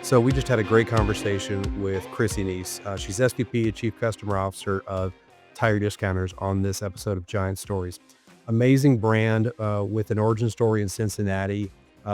So we just had a great conversation with Crissy Niese. She's SVP and Chief Customer Officer of Tire Discounters on this episode of Giant Stories. Amazing brand with an origin story in Cincinnati,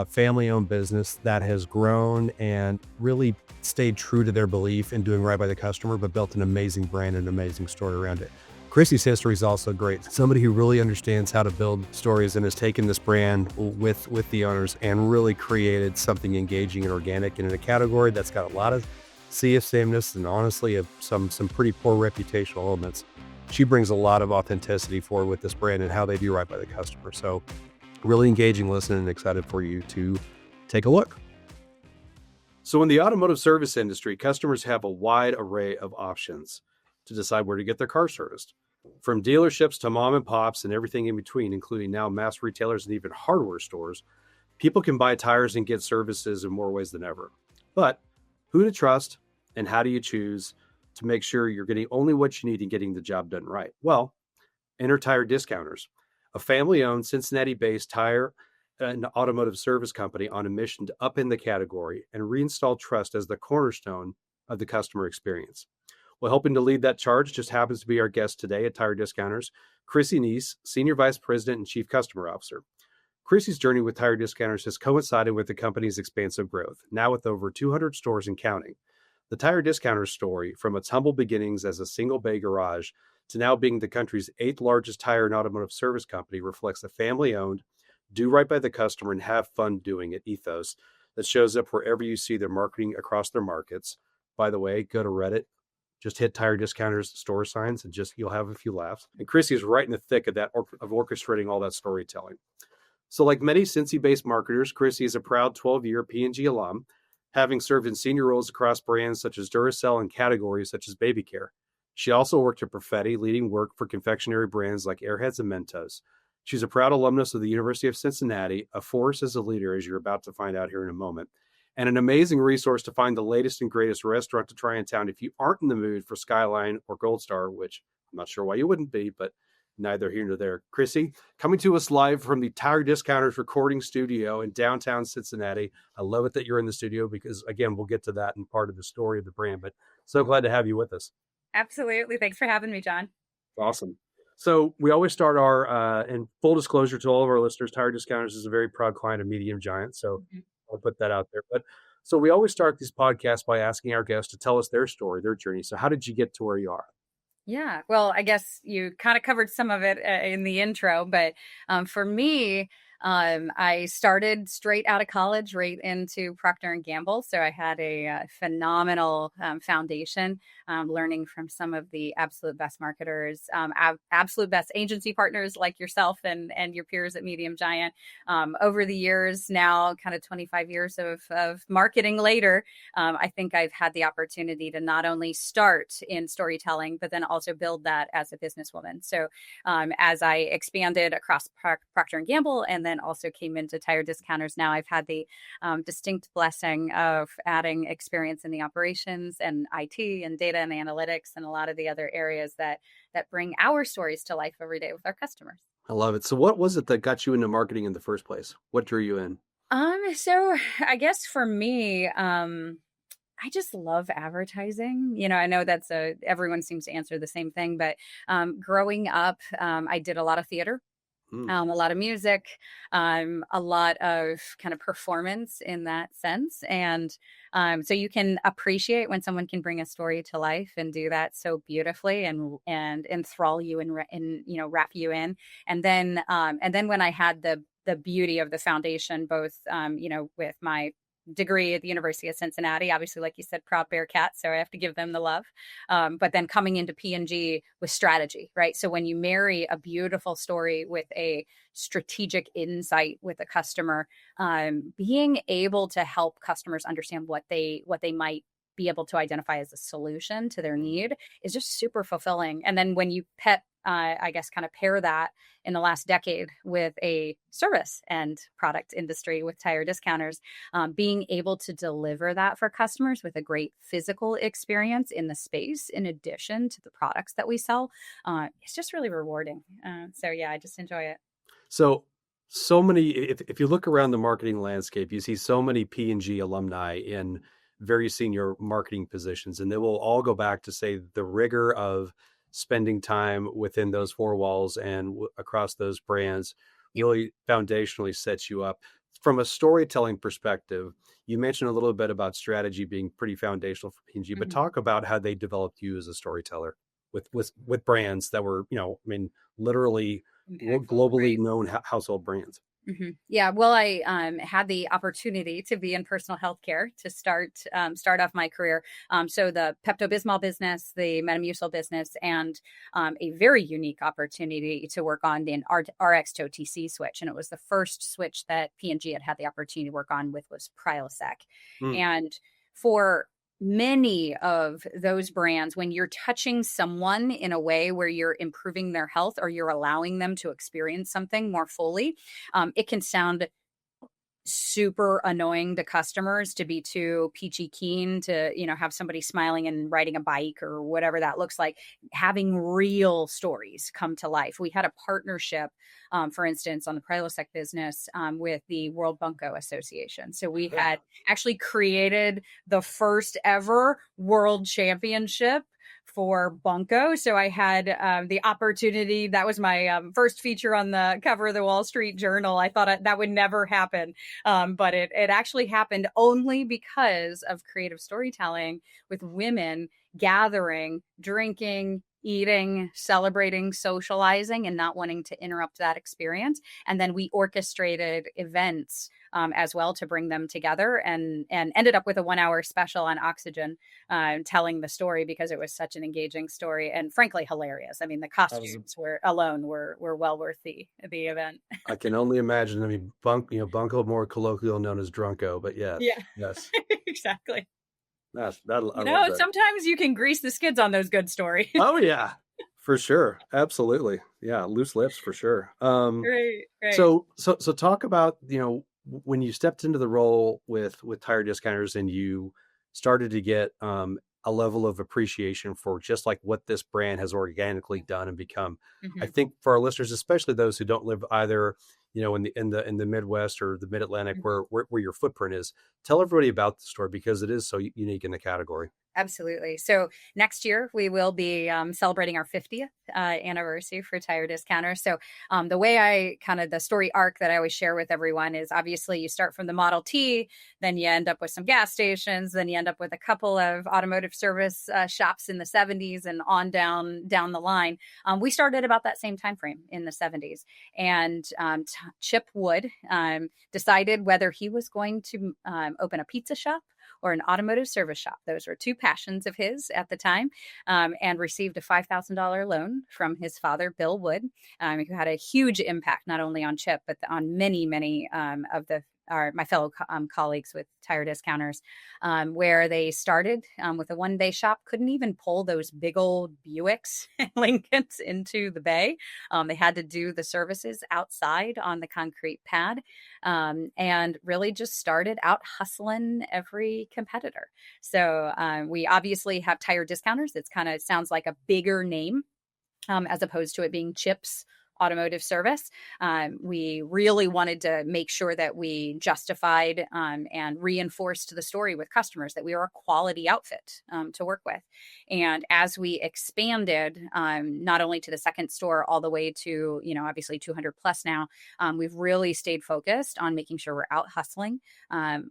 family-owned business that has grown and really stayed true to their belief in doing right by the customer, but built an amazing brand and an amazing story around it. Crissy's history is also great. Somebody who really understands how to build stories and has taken this brand with the owners and really created something engaging and organic and in a category that's got a lot of sea of sameness and honestly some pretty poor reputational elements. She brings a lot of authenticity forward with this brand and how they do right by the customer. So really engaging listen and excited for you to take a look. So in the automotive service industry, customers have a wide array of options to decide where to get their car serviced. From dealerships to mom and pops and everything in between, including now mass retailers and even hardware stores, people can buy tires and get services in more ways than ever. But who to trust and how do you choose to make sure you're getting only what you need and getting the job done right? Well, enter Tire Discounters, a family-owned Cincinnati-based tire and automotive service company on a mission to upend the category and reinstall trust as the cornerstone of the customer experience. Well, helping to lead that charge just happens to be our guest today at Tire Discounters, Crissy Niese, Senior Vice President and Chief Customer Officer. Crissy's journey with Tire Discounters has coincided with the company's expansive growth, now with over 200 stores and counting. The Tire Discounters story, from its humble beginnings as a single bay garage to now being the country's 8th largest tire and automotive service company, reflects a family-owned, do right by the customer and have fun doing it ethos that shows up wherever you see their marketing across their markets. By the way, go to Reddit. Just hit Tire Discounters store signs and you'll have a few laughs. And Crissy is right in the thick of that, of orchestrating all that storytelling. So like many Cincy-based marketers, Crissy is a proud 12-year P&G alum, having served in senior roles across brands such as Duracell and categories such as baby care. She also worked at Perfetti, leading work for confectionery brands like Airheads and Mentos. She's a proud alumnus of the University of Cincinnati, a force as a leader, as you're about to find out here in a moment, and an amazing resource to find the latest and greatest restaurant to try in town if you aren't in the mood for Skyline or Gold Star, which I'm not sure why you wouldn't be, but neither here nor there. Crissy, coming to us live from the Tire Discounters recording studio in downtown Cincinnati. I love it that you're in the studio because, again, we'll get to that in part of the story of the brand, but so glad to have you with us. Absolutely. Thanks for having me, John. Awesome. So we always start our, in full disclosure to all of our listeners, Tire Discounters is a very proud client of Medium Giant. So I'll put that out there. But so we always start these podcasts by asking our guests to tell us their story, their journey. So how did you get to where you are? Yeah, well, I guess you kind of covered some of it in the intro, but for me, I started straight out of college right into Procter & Gamble. So I had a phenomenal foundation, learning from some of the absolute best marketers, absolute best agency partners like yourself and your peers at Medium Giant. Over the years now, kind of 25 years of marketing later, I think I've had the opportunity to not only start in storytelling, but then also build that as a businesswoman. So as I expanded across Procter & Gamble and then also came into Tire Discounters, now I've had the distinct blessing of adding experience in the operations and IT and data and analytics and a lot of the other areas that bring our stories to life every day with our customers. I love it. So what was it that got you into marketing in the first place? What drew you in? So I guess for me, I just love advertising. You know, I know everyone seems to answer the same thing, but growing up, I did a lot of theater. A lot of music, a lot of kind of performance in that sense. And so you can appreciate when someone can bring a story to life and do that so beautifully and enthrall you and wrap you in. And then when I had the beauty of the foundation, both, with my degree at the University of Cincinnati, obviously, like you said, proud Bearcat, so I have to give them the love. But then coming into P&G with strategy, right? So when you marry a beautiful story with a strategic insight with a customer, being able to help customers understand what they might be able to identify as a solution to their need is just super fulfilling. And then when you pair that in the last decade with a service and product industry with Tire Discounters, being able to deliver that for customers with a great physical experience in the space, in addition to the products that we sell, it's just really rewarding. So yeah, I just enjoy it. So many, if you look around the marketing landscape, you see so many P&G alumni in very senior marketing positions. And they will all go back to say the rigor of spending time within those four walls and across those brands really foundationally sets you up. From a storytelling perspective, you mentioned a little bit about strategy being pretty foundational for P&G, but talk about how they developed you as a storyteller with brands that were, literally Impactful, globally right? known household brands. Yeah, well, I had the opportunity to be in personal health care to start off my career. So the Pepto-Bismol business, the Metamucil business, and a very unique opportunity to work on the RX to OTC switch. And it was the first switch that P&G had the opportunity to work on with was Prilosec. And for many of those brands, when you're touching someone in a way where you're improving their health or you're allowing them to experience something more fully, it can sound super annoying to customers to be too peachy keen to, have somebody smiling and riding a bike or whatever that looks like. Having real stories come to life. We had a partnership, for instance, on the Prilosec business with the World Bunko Association. So we had actually created the first ever world championship for Bunko. So I had the opportunity. That was my first feature on the cover of the Wall Street Journal. I thought that would never happen. But it actually happened only because of creative storytelling with women gathering, drinking, eating, celebrating, socializing, and not wanting to interrupt that experience. And then we orchestrated events as well to bring them together, and ended up with a 1-hour special on oxygen, telling the story because it was such an engaging story and frankly hilarious. I mean, the costumes were well worth the event. I can only imagine. I mean, Bunko, more colloquial known as Drunko, but yes, yes, Exactly. That. Sometimes you can grease the skids on those good stories. Oh yeah, for sure, absolutely, yeah, loose lips for sure. Right. So talk about when you stepped into the role with Tire Discounters and you started to get a level of appreciation for just like what this brand has organically done and become. I think for our listeners, especially those who don't live either, in the Midwest or the Mid Atlantic, where your footprint is, tell everybody about the store because it is so unique in the category. Absolutely. So next year we will be celebrating our 50th anniversary for Tire Discounters. So the way the story arc that I always share with everyone is obviously you start from the Model T, then you end up with some gas stations, then you end up with a couple of automotive service shops in the 70s and on down the line. We started about that same time frame in the 70s, and Chip Wood decided whether he was going to open a pizza shop or an automotive service shop. Those were two passions of his at the time, and received a $5,000 loan from his father, Bill Wood, who had a huge impact not only on Chip, but on many, many of my fellow colleagues with Tire Discounters, where they started with a one-bay shop, couldn't even pull those big old Buicks and Lincolns into the bay. They had to do the services outside on the concrete pad, and really just started out hustling every competitor. So we obviously have Tire Discounters. It's kind of sounds like a bigger name, as opposed to it being Chip's automotive service. We really wanted to make sure that we justified and reinforced the story with customers that we were a quality outfit to work with. And as we expanded, not only to the second store all the way to, obviously 200 plus now, we've really stayed focused on making sure we're out hustling.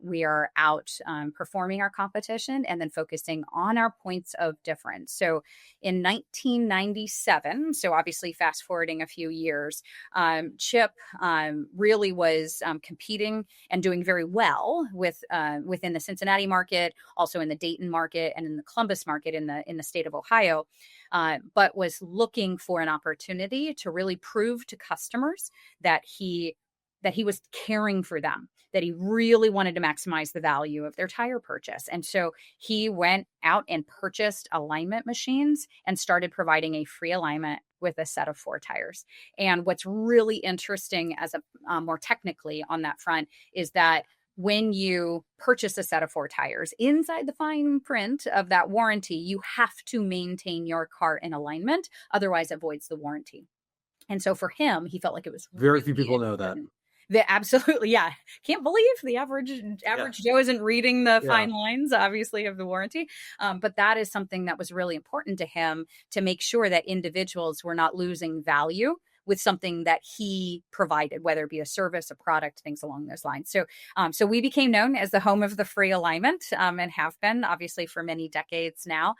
We are out performing our competition and then focusing on our points of difference. So in 1997, so obviously fast forwarding a few years, Chip really was competing and doing very well within the Cincinnati market, also in the Dayton market and in the Columbus market in the state of Ohio, but was looking for an opportunity to really prove to customers that he was caring for them, that he really wanted to maximize the value of their tire purchase. And so he went out and purchased alignment machines and started providing a free alignment with a set of 4 tires. And what's really interesting as more technically on that front is that when you purchase a set of 4 tires, inside the fine print of that warranty, you have to maintain your car in alignment. Otherwise, it voids the warranty. And so for him, he felt like it was very few people know that. Absolutely, yeah. Can't believe the average Joe isn't reading the Yeah. fine lines, obviously, of the warranty. But that is something that was really important to him, to make sure that individuals were not losing value with something that he provided, whether it be a service, a product, things along those lines. So we became known as the home of the free alignment, and have been obviously for many decades now.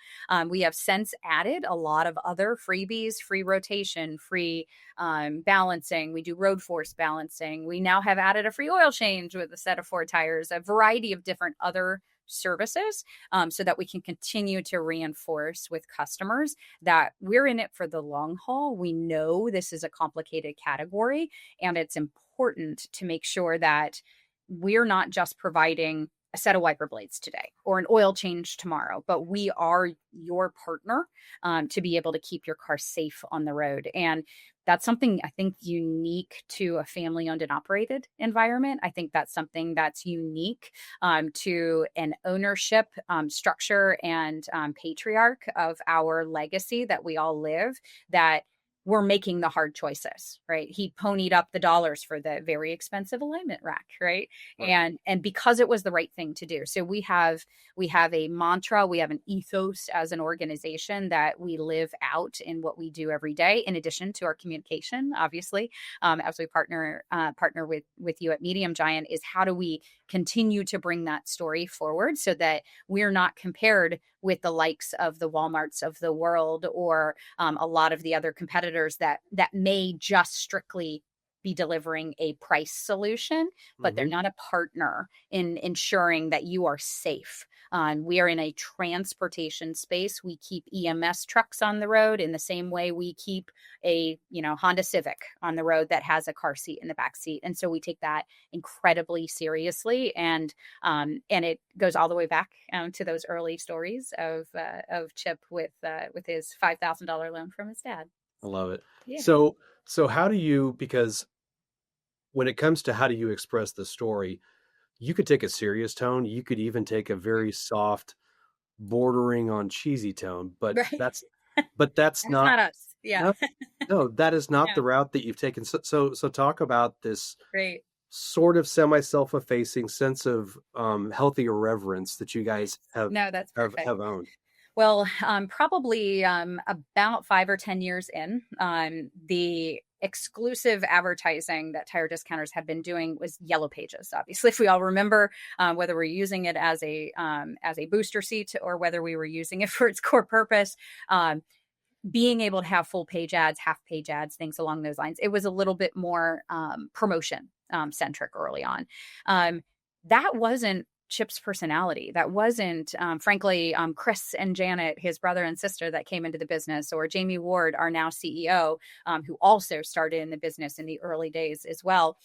We have since added a lot of other freebies, free rotation, free balancing. We do road force balancing. We now have added a free oil change with a set of 4 tires, a variety of different other services, so that we can continue to reinforce with customers that we're in it for the long haul. We know this is a complicated category, and it's important to make sure that we're not just providing a set of wiper blades today or an oil change tomorrow, but we are your partner, to be able to keep your car safe on the road. And that's something I think unique to a family owned and operated environment. I think that's something that's unique, to an ownership structure and patriarch of our legacy that we all live, that we're making the hard choices, right? He ponied up the dollars for the very expensive alignment rack, right? And because it was the right thing to do. So we have a mantra, we have an ethos as an organization that we live out in what we do every day, in addition to our communication, obviously, as we partner with you at Medium Giant, is how do we continue to bring that story forward so that we're not compared with the likes of the Walmarts of the world, or a lot of the other competitors that may just strictly be delivering a price solution, but they're not a partner in ensuring that you are safe. We are in a transportation space. We keep EMS trucks on the road in the same way we keep a Honda Civic on the road that has a car seat in the back seat. And so we take that incredibly seriously, and it goes all the way back to those early stories of Chip with his $5,000 loan from his dad. I love it. Yeah. So how do you, because when it comes to how do you express the story, you could take a serious tone. You could even take a very soft, bordering on cheesy tone, but Right. that's That's not us. Yeah. no, that is not No. the route that you've taken. So talk about this Great. sort of semi-self-effacing sense of healthy irreverence that you guys have No, that's perfect. have owned. Well, probably about 5 or 10 years in, the exclusive advertising that Tire Discounters had been doing was Yellow Pages. Obviously, if we all remember, whether we're using it as a booster seat or whether we were using it for its core purpose, being able to have full page ads, half page ads, things along those lines. It was a little bit more promotion centric early on. That wasn't Chip's personality. That wasn't, frankly, Chris and Janet, his brother and sister, that came into the business, or Jamie Ward, our now CEO, who also started in the business in the early days as well.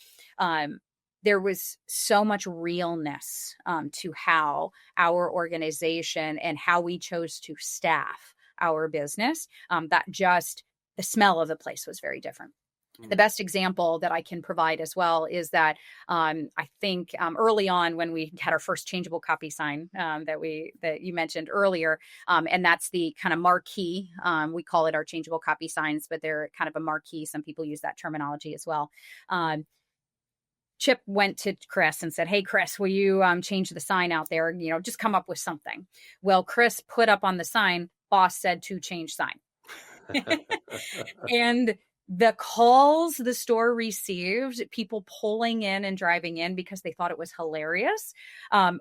There was so much realness to how our organization and how we chose to staff our business, that just the smell of the place was very different. The best example that I can provide as well is that I think early on, when we had our first changeable copy sign that you mentioned earlier, and that's the kind of marquee, we call it our changeable copy signs, but they're kind of a marquee. Some people use that terminology as well. Chip went to Chris and said, "Hey, Chris, will you change the sign out there? Just come up with something." Well, Chris put up on the sign, "Boss said to change sign." And the calls the store received, people pulling in and driving in because they thought it was hilarious,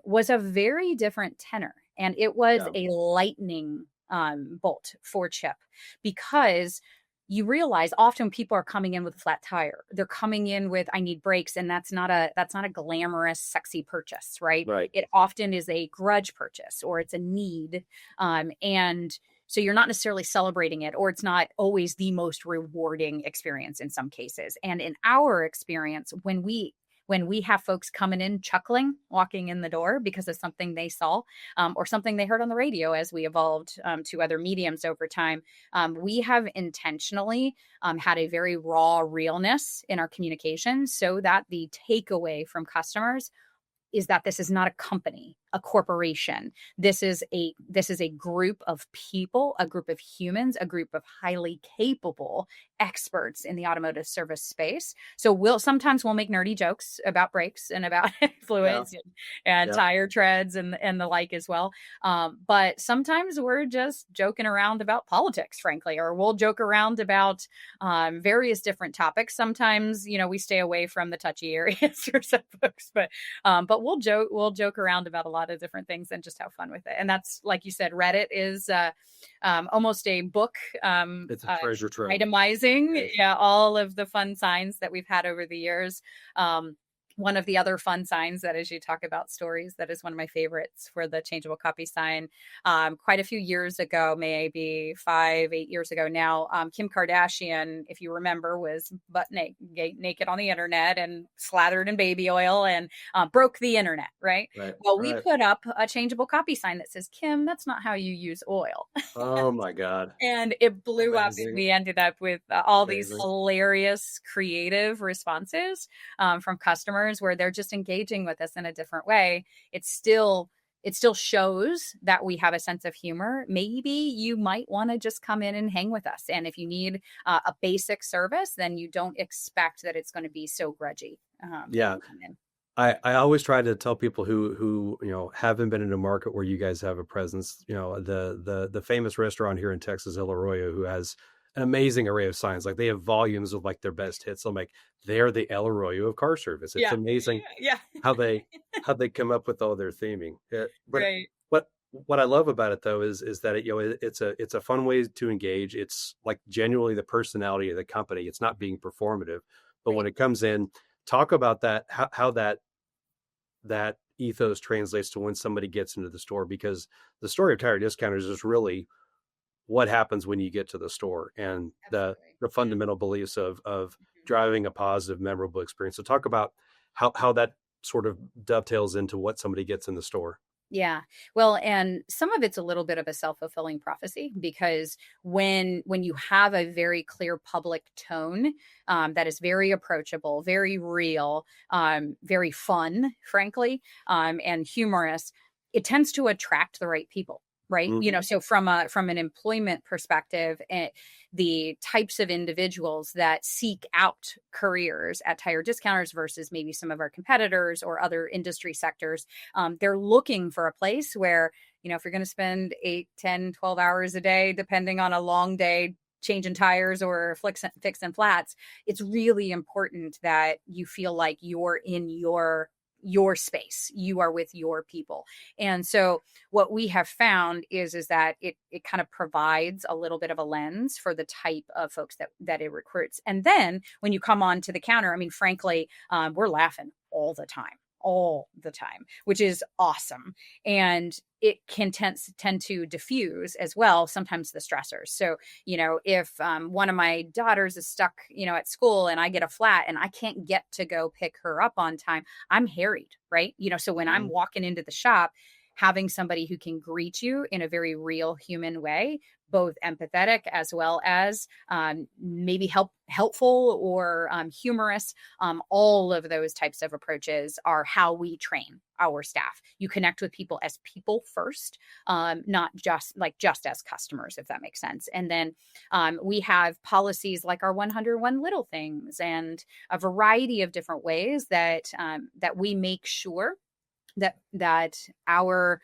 was a very different tenor. And it was a lightning bolt for Chip, because you realize often people are coming in with a flat tire. They're coming in with, "I need brakes," and that's not a glamorous, sexy purchase, right? It often is a grudge purchase, or it's a need, and so you're not necessarily celebrating it, or it's not always the most rewarding experience in some cases. And in our experience, when we have folks coming in chuckling, walking in the door because of something they saw, or something they heard on the radio as we evolved to other mediums over time, we have intentionally had a very raw realness in our communication, so that the takeaway from customers is that this is not a company a corporation. This is a group of people, a group of humans, a group of highly capable experts in the automotive service space. So we'll make nerdy jokes about brakes and about Yeah. fluids and Yeah. tire treads and the like as well. But sometimes we're just joking around about politics, frankly, or we'll joke around about various different topics. Sometimes, we stay away from the touchy areas for some folks, but we'll joke around about a lot of different things and just have fun with it. And that's, like you said, Reddit is almost a book. It's a treasure trove. Itemizing, all of the fun signs that we've had over the years. One of the other fun signs that, as you talk about stories, that is one of my favorites for the changeable copy sign. Quite a few years ago, maybe 8 years ago now, Kim Kardashian, if you remember, was butt naked on the internet and slathered in baby oil and broke the internet, right? Well, we put up a changeable copy sign that says, Kim, that's not how you use oil. Oh my God. And it blew up. And we ended up with all these Amazing. hilarious, creative responses from customers where they're just engaging with us in a different way. It still shows that we have a sense of humor. Maybe you might want to just come in and hang with us. And if you need a basic service, then you don't expect that it's going to be so grudgy. Yeah. I always try to tell people who haven't been in a market where you guys have a presence, the famous restaurant here in Texas, El Arroyo, who has an amazing array of signs. Like they have volumes of like their best hits. I'm like, they're the El Arroyo of car service. It's amazing how they come up with all their theming. But what I love about it though is that it's a fun way to engage. It's like genuinely the personality of the company. It's not being performative, but when it comes in, talk about that, how that ethos translates to when somebody gets into the store, because the story of Tire Discounters is really what happens when you get to the store and the fundamental beliefs of driving a positive, memorable experience. So talk about how that sort of dovetails into what somebody gets in the store. Yeah. Well, and some of it's a little bit of a self-fulfilling prophecy, because when you have a very clear public tone that is very approachable, very real, very fun, frankly, and humorous, it tends to attract the right people. Right. Mm-hmm. So from an employment perspective, the types of individuals that seek out careers at Tire Discounters versus maybe some of our competitors or other industry sectors, they're looking for a place where, if you're going to spend 8, 10, 12 hours a day, depending on a long day, changing tires or fixing flats, it's really important that you feel like you're in your space, you are with your people. And so what we have found is that it kind of provides a little bit of a lens for the type of folks that it recruits. And then when you come on to the counter, I mean, frankly, we're laughing all the time, which is awesome. And it can tend to diffuse as well, sometimes the stressors. So, if one of my daughters is stuck, at school and I get a flat and I can't get to go pick her up on time, I'm harried, right? So when I'm walking into the shop, having somebody who can greet you in a very real human way, both empathetic as well as maybe helpful or humorous. All of those types of approaches are how we train our staff. You connect with people as people first, not just as customers, if that makes sense. And then we have policies like our 101 little things and a variety of different ways that we make sure that our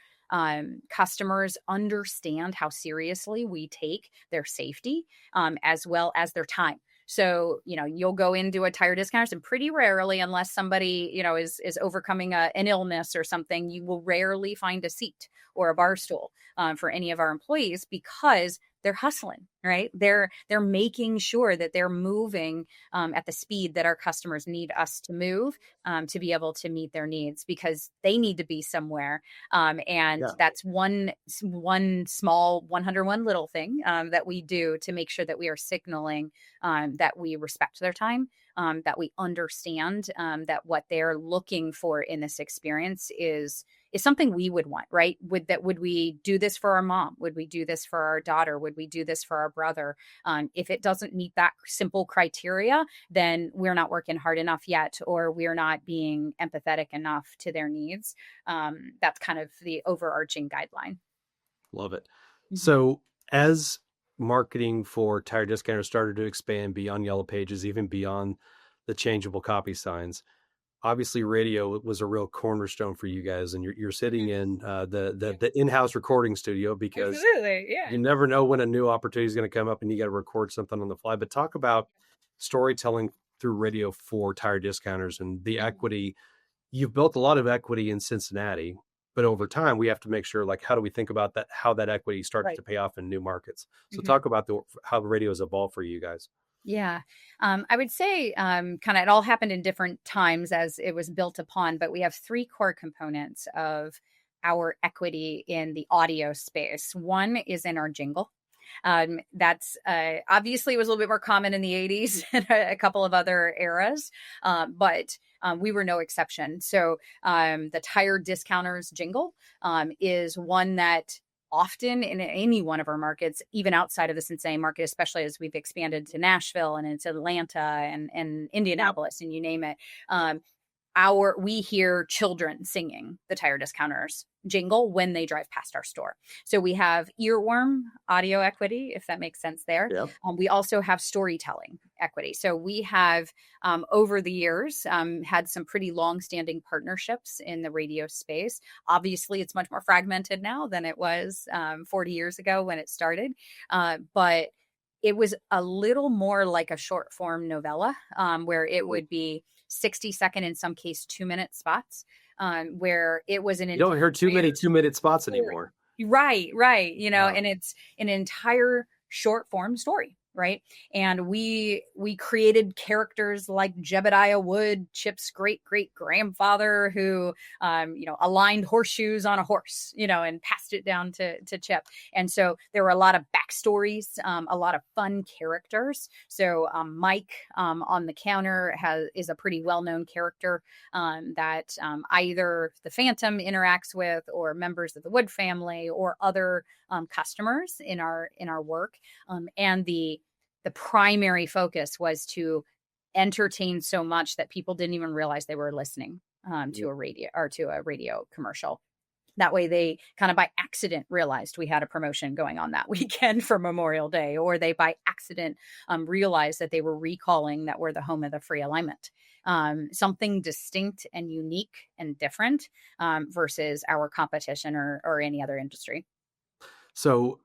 customers understand how seriously we take their safety as well as their time. So, you'll go into a Tire Discounters and pretty rarely, unless somebody, is overcoming an illness or something, you will rarely find a seat or a bar stool for any of our employees, because they're hustling, right? They're making sure that they're moving at the speed that our customers need us to move to be able to meet their needs, because they need to be somewhere. That's one small 101 little thing that we do to make sure that we are signaling that we respect their time, that we understand that what they're looking for in this experience is is something we would want, right? Would we do this for our mom? Would we do this for our daughter? Would we do this for our brother? If it doesn't meet that simple criteria, then we're not working hard enough yet, or we're not being empathetic enough to their needs. That's kind of the overarching guideline. Love it. Mhm. So as marketing for tire discounters started to expand beyond yellow pages, even beyond the changeable copy signs, obviously radio was a real cornerstone for you guys, and you're sitting in the in-house recording studio, because Absolutely. Yeah. you never know when a new opportunity is going to come up and you got to record something on the fly. But talk about storytelling through radio for tire discounters and the equity. You've built a lot of equity in Cincinnati, but over time we have to make sure, like, how do we think about that, how that equity starts Right. to pay off in new markets? So Mhm. talk about how the radio has evolved for you guys. Yeah. I would say kind of it all happened in different times as it was built upon, but we have three core components of our equity in the audio space. One is in our jingle. That's obviously was a little bit more common in the 80s and a couple of other eras, but we were no exception. So the tire discounters jingle is one that often in any one of our markets, even outside of the Cincinnati market, especially as we've expanded to Nashville and into Atlanta and Indianapolis and you name it, we hear children singing the tire discounters jingle when they drive past our store. So we have earworm audio equity, if that makes sense there. Yeah. We also have storytelling equity. So we have over the years had some pretty long-standing partnerships in the radio space. Obviously, it's much more fragmented now than it was 40 years ago when it started. But it was a little more like a short form novella where it would be 60-second, in some case 2-minute spots, where it was You don't hear too many 2-minute spots anymore. Right. Wow. And it's an entire short form story. Right. And we created characters like Jebediah Wood, Chip's great great grandfather, who, aligned horseshoes on a horse, and passed it down to Chip. And so there were a lot of backstories, a lot of fun characters. So Mike on the counter is a pretty well-known character that either the Phantom interacts with, or members of the Wood family, or other customers in our work. And the primary focus was to entertain so much that people didn't even realize they were listening to a radio commercial. That way they kind of by accident realized we had a promotion going on that weekend for Memorial Day, or they by accident realized that they were recalling that we're the home of the free alignment. Something distinct and unique and different versus our competition or any other industry. So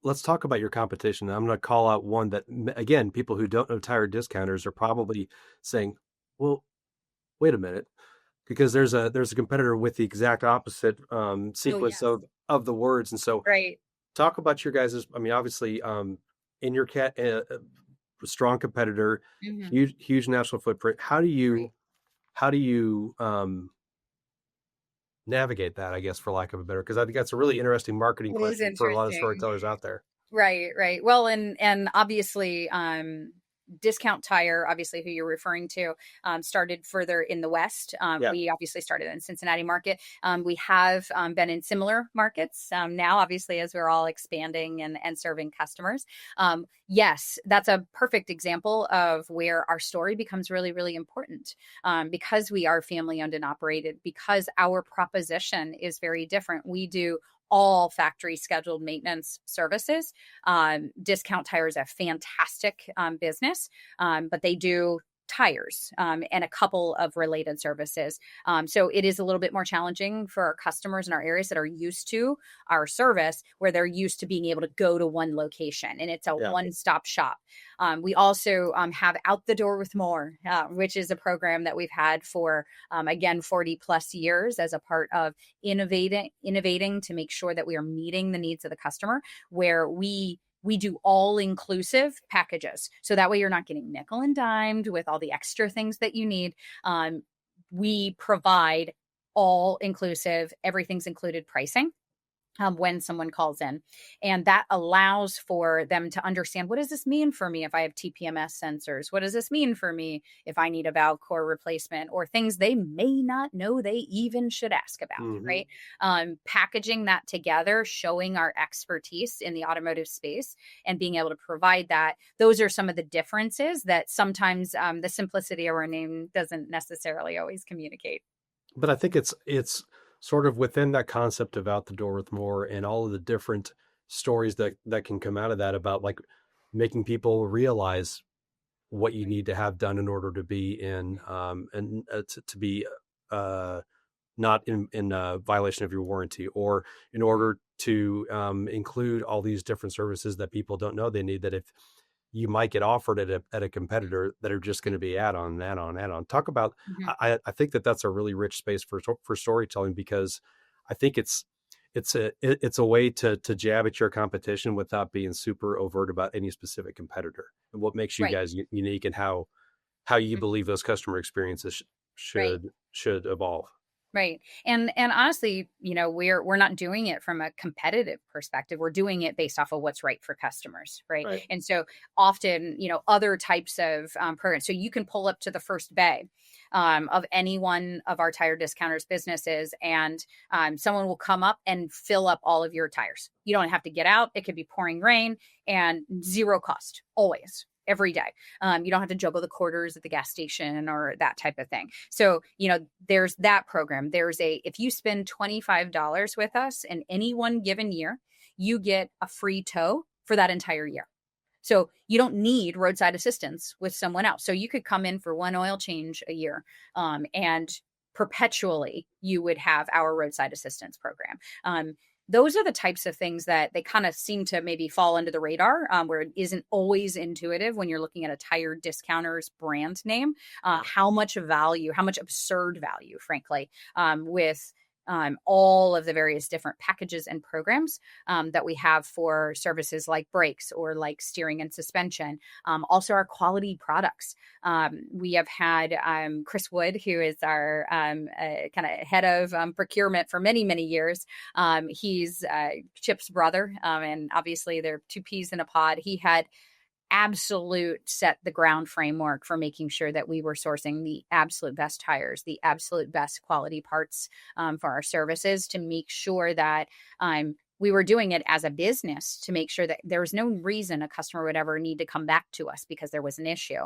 let's talk about your competition. I'm going to call out one that, again, people who don't know tire discounters are probably saying, well, wait a minute, because there's a competitor with the exact opposite sequence of the words. And so Right. Talk about your guys', obviously in your strong competitor, huge national footprint. How do you navigate that, I guess, for lack of a better, because I think that's a really interesting marketing question for a lot of storytellers out there. Right. Well, and obviously, Discount Tire, obviously who you're referring to, started further in the West. We obviously started in Cincinnati market. We have been in similar markets now, obviously, as we're all expanding and serving customers. Yes, that's a perfect example of where our story becomes really, really important because we are family owned and operated, because our proposition is very different. We do all factory scheduled maintenance services. Discount Tire is a fantastic business, but they do tires and a couple of related services. So it is a little bit more challenging for our customers in our areas that are used to our service, where they're used to being able to go to one location and it's a one-stop shop. We also have Out the Door with More, which is a program that we've had for, again, 40 plus years as a part of innovating to make sure that we are meeting the needs of the customer, where we do all-inclusive packages. So that way you're not getting nickel and dimed with all the extra things that you need. We provide all-inclusive, everything's included pricing. when someone calls in. And that allows for them to understand, what does this mean for me if I have TPMS sensors? What does this mean for me if I need a valve core replacement, or things they may not know they even should ask about, Mm-hmm. right? Packaging that together, showing our expertise in the automotive space and being able to provide that. Those are some of the differences that sometimes the simplicity of our name doesn't necessarily always communicate. But I think it's sort of within that concept of out the door with more, and all of the different stories that can come out of that, about like making people realize what you need to have done in order to be in and to be uh not in violation of your warranty, or in order to include all these different services that people don't know they need, that if you might get offered at a competitor, that are just going to be add on, add on, add on. Talk about, Mhm. I think that's a really rich space for storytelling, because I think it's a way to jab at your competition without being super overt about any specific competitor, and what makes you Right. guys unique, and how you believe those customer experiences Right. should evolve. Right. And honestly, we're not doing it from a competitive perspective. We're doing it based off of what's right for customers, right? Right. And so often, other types of programs. So you can pull up to the first bay of any one of our tire discounters businesses, and someone will come up and fill up all of your tires. You don't have to get out. It could be pouring rain, and zero cost, always, every day. You don't have to juggle the quarters at the gas station or that type of thing. So, there's that program. If you spend $25 with us in any one given year, you get a free tow for that entire year. So you don't need roadside assistance with someone else. So you could come in for one oil change a year, and perpetually you would have our roadside assistance program. Those are the types of things that they kind of seem to maybe fall under the radar, where it isn't always intuitive when you're looking at a tire discounter's brand name, how much value, how much absurd value, frankly, with all of the various different packages and programs that we have for services like brakes or like steering and suspension. Also, our quality products. We have had Chris Wood, who is our kind of head of procurement for many, many years. He's Chip's brother, and obviously they're two peas in a pod. He had absolute set the ground framework for making sure that we were sourcing the absolute best tires, the absolute best quality parts for our services, to make sure that we were doing it as a business, to make sure that there was no reason a customer would ever need to come back to us because there was an issue.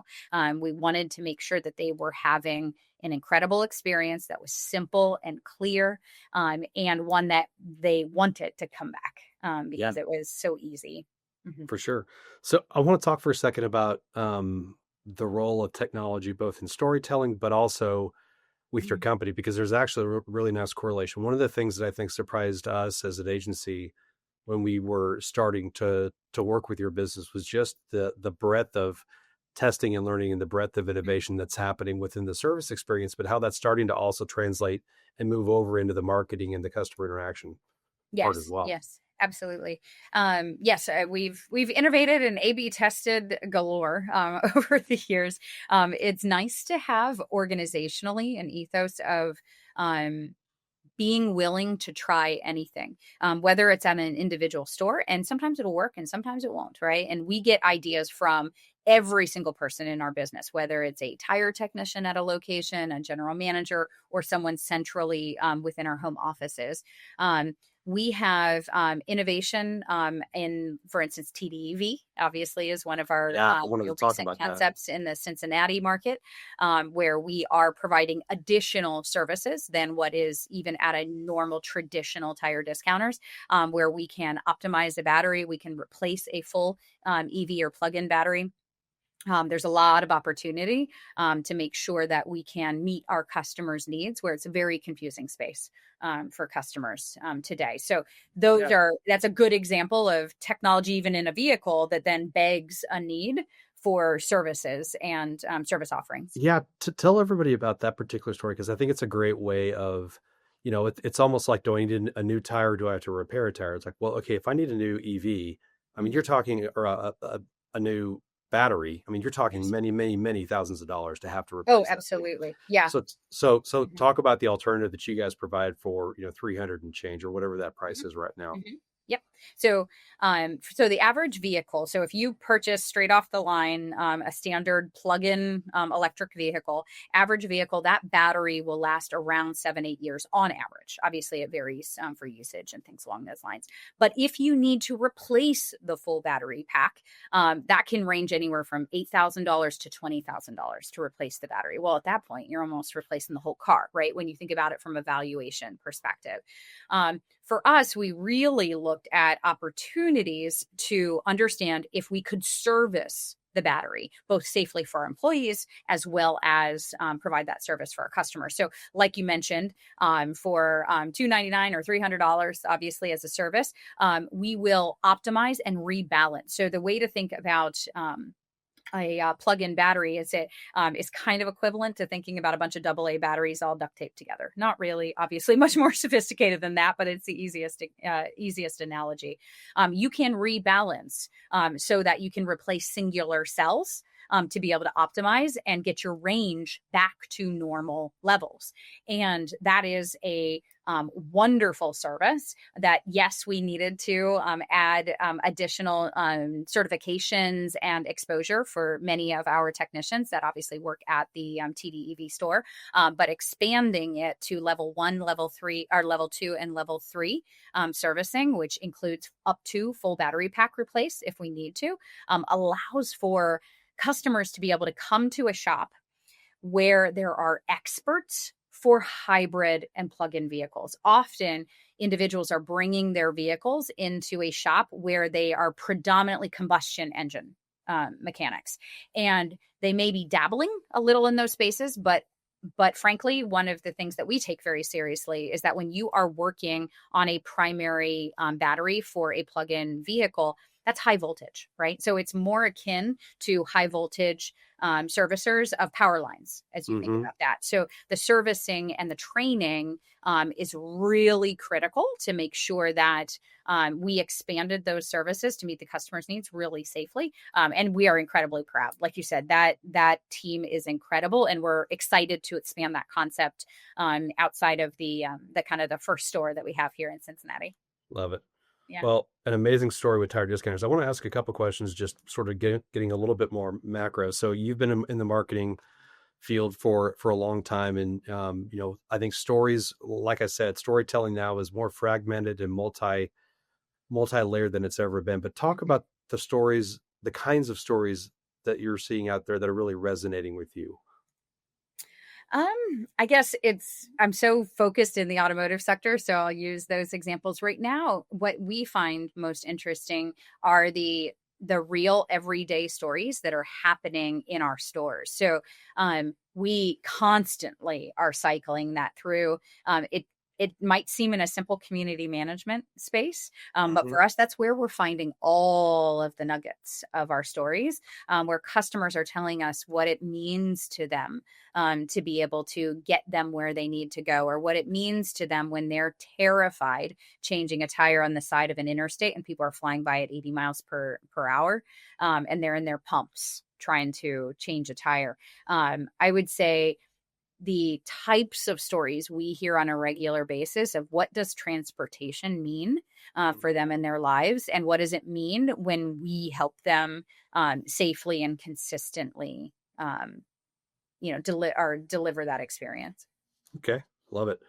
We wanted to make sure that they were having an incredible experience that was simple and clear, and one that they wanted to come back Yeah, because it was so easy. Mhm. for sure. So I want to talk for a second about the role of technology, both in storytelling, but also with your Mhm. company, because there's actually a really nice correlation. One of the things that I think surprised us as an agency when we were starting to work with your business was just the breadth of testing and learning, and the breadth of Mhm. innovation that's happening within the service experience, but how that's starting to also translate and move over into the marketing and the customer interaction part as Yes, well. yes, absolutely. Yes, we've innovated and A/B tested galore over the years. It's nice to have organizationally an ethos of um, being willing to try anything, whether it's at an individual store, and sometimes it'll work and sometimes it won't, right? And we get ideas from every single person in our business, whether it's a tire technician at a location, a general manager, or someone centrally within our home offices. Um, we have innovation in, for instance, TDEV obviously is one of our Yeah, I wanted to real talk recent about that. concepts in the Cincinnati market, where we are providing additional services than what is even at a normal traditional tire discounters, where we can optimize the battery, we can replace a full EV or plug-in battery. There's a lot of opportunity to make sure that we can meet our customers' needs, where it's a very confusing space for customers today. So Yeah. that's a good example of technology, even in a vehicle, that then begs a need for services and service offerings. Yeah, to tell everybody about that particular story, because I think it's a great way of, it's almost like, do I need a new tire, or do I have to repair a tire? It's like, well, okay, if I need a new EV, I mean, Mhm. you're talking, or a new battery, I mean, you're talking Yes. many, many, many thousands of dollars to have to Oh, replace that thing. absolutely. Yeah. So Mhm. talk about the alternative that you guys provide for, 300 and change or whatever that price Mhm. is right now. Mhm. Yep. So the average vehicle, so if you purchase straight off the line, a standard plug-in electric vehicle, average vehicle, that battery will last around 7, 8 years on average. Obviously, it varies for usage and things along those lines. But if you need to replace the full battery pack, that can range anywhere from $8,000 to $20,000 to replace the battery. Well, at that point, you're almost replacing the whole car, right? When you think about it from a valuation perspective. For us, we really looked at opportunities to understand if we could service the battery both safely for our employees as well as provide that service for our customers. So, like you mentioned, for $299 or $300, obviously as a service, we will optimize and rebalance. So, the way to think about a plug-in battery is kind of equivalent to thinking about a bunch of AA batteries all duct taped together. Not really, obviously, much more sophisticated than that, but it's the easiest analogy. You can rebalance so that you can replace singular cells. To be able to optimize and get your range back to normal levels. And that is a wonderful service that, yes, we needed to add additional certifications and exposure for many of our technicians that obviously work at the TDEV store, but expanding it to level 1, level 3, or level 2 and level 3 servicing, which includes up to full battery pack replace if we need to, allows for customers to be able to come to a shop where there are experts for hybrid and plug-in vehicles. Often individuals are bringing their vehicles into a shop where they are predominantly combustion engine mechanics, and they may be dabbling a little in those spaces, but frankly, one of the things that we take very seriously is that when you are working on a primary battery for a plug-in vehicle, that's high voltage, right? So it's more akin to high voltage servicers of power lines as you think Mm-hmm. about that. So the servicing and the training is really critical to make sure that we expanded those services to meet the customer's needs really safely. And we are incredibly proud. Like you said, that team is incredible, and we're excited to expand that concept outside of the kind of the first store that we have here in Cincinnati. Love it. Yeah. Well, an amazing story with tire discounters. I want to ask a couple questions, just sort of getting a little bit more macro. So you've been in the marketing field for a long time, and I think stories, like I said, storytelling now is more fragmented and multi-layered than it's ever been. But talk about the stories, the kinds of stories that you're seeing out there that are really resonating with you. I guess I'm so focused in the automotive sector, so I'll use those examples right now. What we find most interesting are the real everyday stories that are happening in our stores. So we constantly are cycling that through. It might seem in a simple community management space, but Mm-hmm. for us, that's where we're finding all of the nuggets of our stories, where customers are telling us what it means to them to be able to get them where they need to go, or what it means to them when they're terrified changing a tire on the side of an interstate and people are flying by at 80 miles per hour, and they're in their pumps trying to change a tire. I would say the types of stories we hear on a regular basis of what does transportation mean for them in their lives, and what does it mean when we help them safely and consistently deliver that experience. Okay, love it.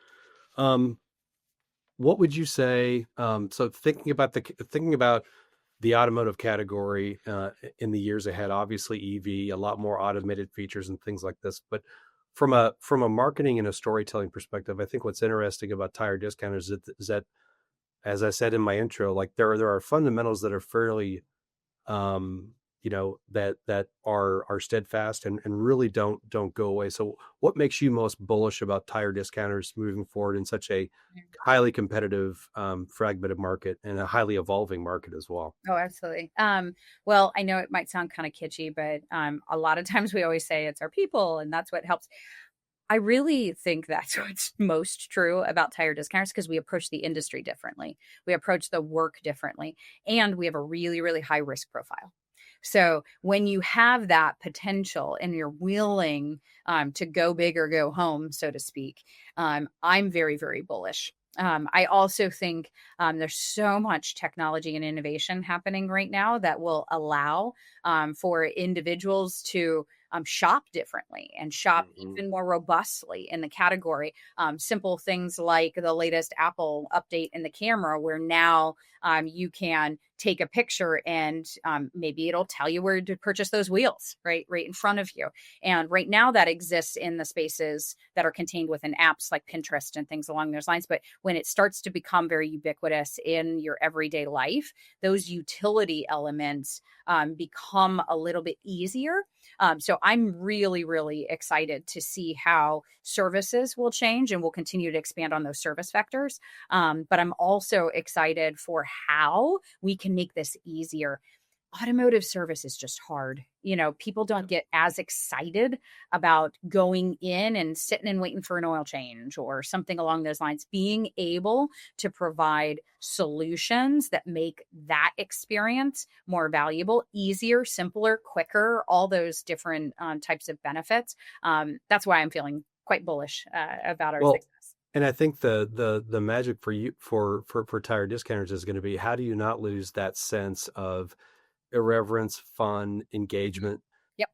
Um, what would you say? So thinking about the automotive category in the years ahead, obviously EV, a lot more automated features and things like this. But from a marketing and a storytelling perspective, I think what's interesting about tire discounters is that, as I said in my intro, like there are fundamentals that are fairly that are steadfast and really don't go away. So what makes you most bullish about tire discounters moving forward in such a highly competitive, fragmented market and a highly evolving market as well? Oh, absolutely. Well, I know it might sound kind of kitschy, but a lot of times we always say it's our people and that's what helps. I really think that's what's most true about tire discounters, because we approach the industry differently. We approach the work differently, and we have a really, really high risk profile. So when you have that potential and you're willing to go big or go home, so to speak, I'm very, very bullish. I also think there's so much technology and innovation happening right now that will allow for individuals to shop differently and shop Mhm. even more robustly in the category. Simple things like the latest Apple update in the camera, where now you can take a picture and maybe it'll tell you where to purchase those wheels right in front of you. And right now that exists in the spaces that are contained within apps like Pinterest and things along those lines. But when it starts to become very ubiquitous in your everyday life, those utility elements become a little bit easier. So I'm really, really excited to see how services will change, and we'll continue to expand on those service vectors. But I'm also excited for how we can make this easier. Automotive service is just hard. People don't get as excited about going in and sitting and waiting for an oil change or something along those lines. Being able to provide solutions that make that experience more valuable, easier, simpler, quicker, all those different types of benefits. That's why I'm feeling quite bullish about our Well, success. and I think the magic for you for tire discounters is going to be, how do you not lose that sense of irreverence, fun, engagement Yep.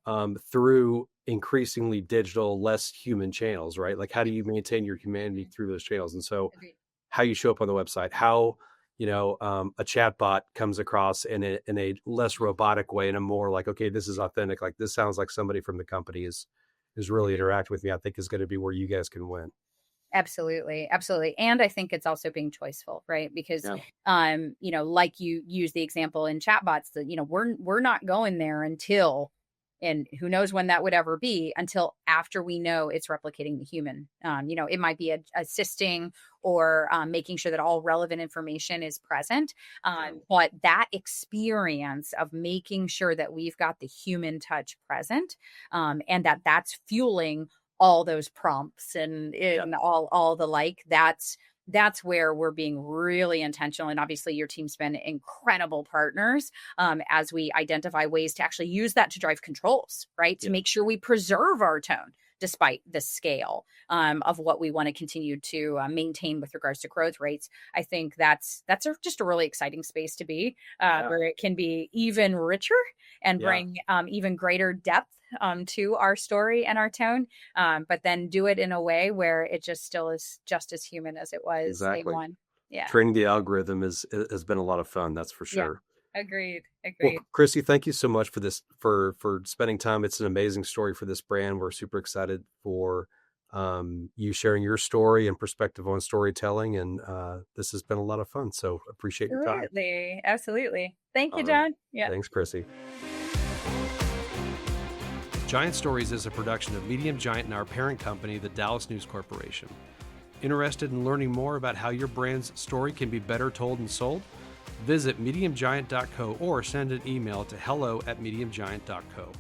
through increasingly digital, less human channels, right? Like, how do you maintain your humanity Mhm. through those channels? And so Agreed. how you show up on the website, how, a chat bot comes across in a less robotic way, and a more like, okay, this is authentic. Like, this sounds like somebody from the company is really Agreed. interacting with me. I think is going to be where you guys can win. Absolutely, absolutely. And I think it's also being choiceful, right? Because Yeah. like you use the example in chatbots, that we're not going there until, and who knows when that would ever be, until after we know it's replicating the human. It might be assisting or making sure that all relevant information is present. Yeah. But that experience of making sure that we've got the human touch present, and that's fueling all those prompts and Yeah. all the like, that's where we're being really intentional. And obviously your team's been incredible partners as we identify ways to actually use that to drive controls, right? To Yeah. make sure we preserve our tone despite the scale of what we want to continue to maintain with regards to growth rates. I think just a really exciting space to be, Yeah. where it can be even richer and Yeah. bring even greater depth to our story and our tone, but then do it in a way where it just still is just as human as it was day Exactly. one. Yeah. Training the algorithm has been a lot of fun. That's for Yeah. sure. Agreed. Well, Agreed. Crissy, thank you so much for this, for spending time. It's an amazing story for this brand. We're super excited for you sharing your story and perspective on storytelling. And this has been a lot of fun. So appreciate your time. Absolutely. Absolutely. Thank you, All right. John. Yeah. Thanks, Crissy. Giant Stories is a production of Medium Giant and our parent company, the Dallas News Corporation. Interested in learning more about how your brand's story can be better told and sold? Visit mediumgiant.co or send an email to hello@mediumgiant.co.